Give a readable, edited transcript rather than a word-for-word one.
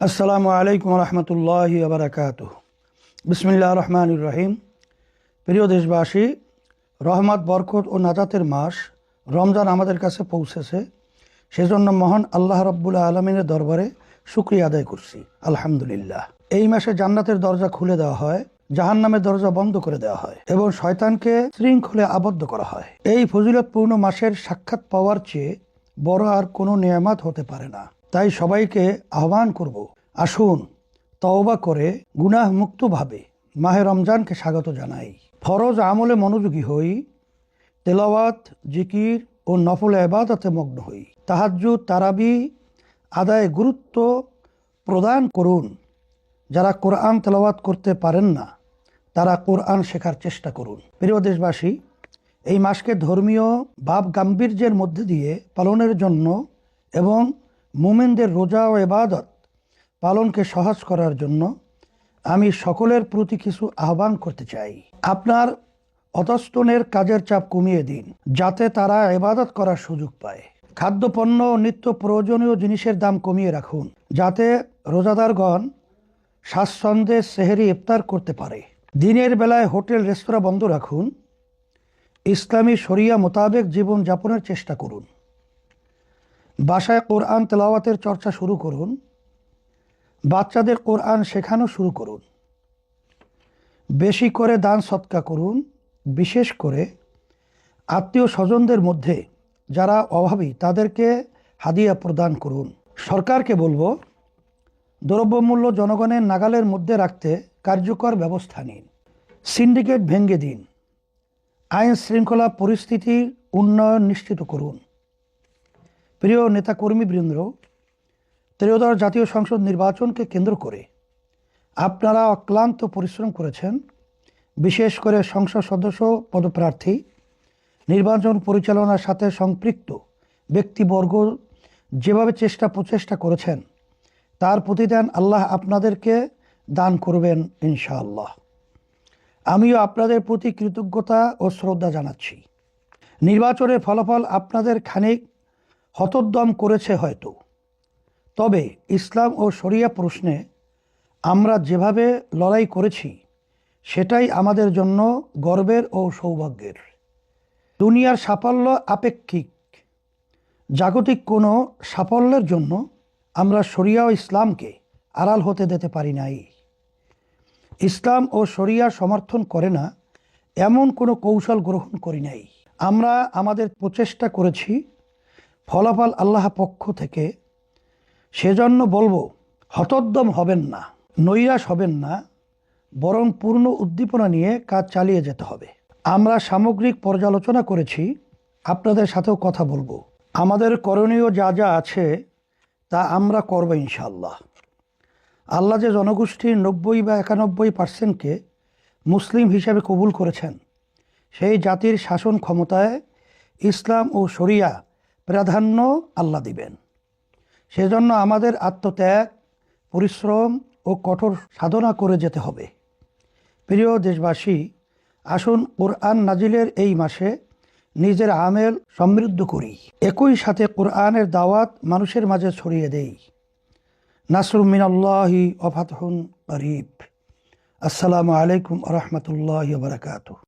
আসসালামু আলাইকুম রহমতুল্লাহি ওয়া বারাকাতুহু। বিসমিল্লাহির রহমানির রহিম। প্রিয় দেশবাসী, রহমত, বরকত ও নাজাতের মাস রমজান আমাদের কাছে পৌঁছেছে। সেজন্য মহান আল্লাহ রাব্বুল আলামিনের দরবারে শুকরিয়া আদায় করছি, আলহামদুলিল্লাহ। এই মাসে জান্নাতের দরজা খুলে দেওয়া হয়, জাহান্নামের দরজা বন্ধ করে দেওয়া হয় এবং শয়তানকে শৃঙ্খলে আবদ্ধ করা হয়। এই ফজিলতপূর্ণ মাসের সাক্ষাৎ পাওয়ার চেয়ে বড় আর কোনো নেয়ামত হতে পারে না। তাই সবাইকে আহ্বান করব, আসুন তওবা করে গুনাহ মুক্তভাবে মাহে রমজানকে স্বাগত জানাই। ফরজ আমলে মনোযোগী হই, তেলাওয়াত, জিকির ও নফল ইবাদতে মগ্ন হই। তাহাজ্জুদ, তারাবি আদায়ে গুরুত্ব প্রদান করুন। যারা কোরআন তেলাওয়াত করতে পারেন না, তারা কোরআন শেখার চেষ্টা করুন। প্রিয় দেশবাসী, এই মাসকে ধর্মীয় ভাব গাম্ভীর্যের মধ্যে দিয়ে পালনের জন্য এবং মুমিনদের রোজা ও ইবাদত পালনকে সহজ করার জন্য আমি সকলের প্রতি কিছু আহ্বান করতে চাই। আপনার অতস্তনের কাজের চাপ কমিয়ে দিন, যাতে তারা ইবাদত করার সুযোগ পায়। খাদ্যপণ্য ও নিত্য প্রয়োজনীয় জিনিসের দাম কমিয়ে রাখুন, যাতে রোজাদারগণ স্বাচ্ছন্দ্যে সেহরি ইফতার করতে পারে। দিনের বেলায় হোটেল রেস্তোরাঁ বন্ধ রাখুন। ইসলামী শরিয়া মোতাবেক জীবন যাপনের চেষ্টা করুন। বাসায় কোরআন তেলাওয়াতের চর্চা শুরু করুন। বাচ্চাদের কোরআন শেখানো শুরু করুন। বেশি করে দান সৎকা করুন। বিশেষ করে আত্মীয় স্বজনদের মধ্যে যারা অভাবী তাদেরকে হাদিয়া প্রদান করুন। সরকারকে বলবো, দ্রব্যমূল্য জনগণের নাগালের মধ্যে রাখতে কার্যকর ব্যবস্থা নিন। সিন্ডিকেট ভেঙে দিন। আইন শৃঙ্খলা পরিস্থিতির উন্নয়ন নিশ্চিত করুন। প্রিয় নেতাকর্মীবৃন্দ, ত্রয়োদশ জাতীয় সংসদ নির্বাচনকে কেন্দ্র করে আপনারা অক্লান্ত পরিশ্রম করেছেন। বিশেষ করে সংসদ সদস্য পদপ্রার্থী, নির্বাচন পরিচালনার সাথে সম্পৃক্ত ব্যক্তিবর্গ যেভাবে প্রচেষ্টা করেছেন, তার প্রতিদান আল্লাহ আপনাদেরকে দান করবেন ইনশাআল্লাহ। আমিও আপনাদের প্রতি কৃতজ্ঞতা ও শ্রদ্ধা জানাচ্ছি। নির্বাচনের ফলাফল আপনাদের খানিক হতোদ্যম করেছে হয়তো, তবে ইসলাম ও শরিয়া প্রশ্নে আমরা যেভাবে লড়াই করেছি সেটাই আমাদের জন্য গর্বের ও সৌভাগ্যের। দুনিয়ার সাফল্য আপেক্ষিক। জাগতিক কোনো সাফল্যের জন্য আমরা শরিয়া ও ইসলামকে আড়াল হতে দিতে পারি নাই। ইসলাম ও শরিয়া সমর্থন করে না এমন কোনো কৌশল গ্রহণ করি নাই। আমরা আমাদের প্রচেষ্টা করেছি, ফলাফল আল্লাহ পক্ষ থেকে। সেজন্য বলবো, হতোদ্যম হবেন না, নৈরাশ হবেন না, বরং পূর্ণ উদ্দীপনা নিয়ে কাজ চালিয়ে যেতে হবে। আমরা সামগ্রিক পর্যালোচনা করেছি, আপনাদের সাথেও কথা বলবো। আমাদের করণীয় যা যা আছে তা আমরা করব ইনশাআল্লাহ। আল্লাহ যে জনগোষ্ঠীর 90 বা 91% মুসলিম হিসাবে কবুল করেছেন, সেই জাতির শাসন ক্ষমতায় ইসলাম ও শরিয়া প্রাধান্য আল্লাহ দিবেন। সেজন্য আমাদের আত্মত্যাগ, পরিশ্রম ও কঠোর সাধনা করে যেতে হবে। প্রিয় দেশবাসী, আসুন কোরআন নাজিলের এই মাসে নিজের আমেল সমৃদ্ধ করি। একই সাথে কোরআনের দাওয়াত মানুষের মাঝে ছড়িয়ে দেই। নাসরুম মিনাল্লাহি ওয়া ফাতহুন করিব। আসসালামু আলাইকুম ওয়া রাহমাতুল্লাহি ওয়া বারাকাতুহু।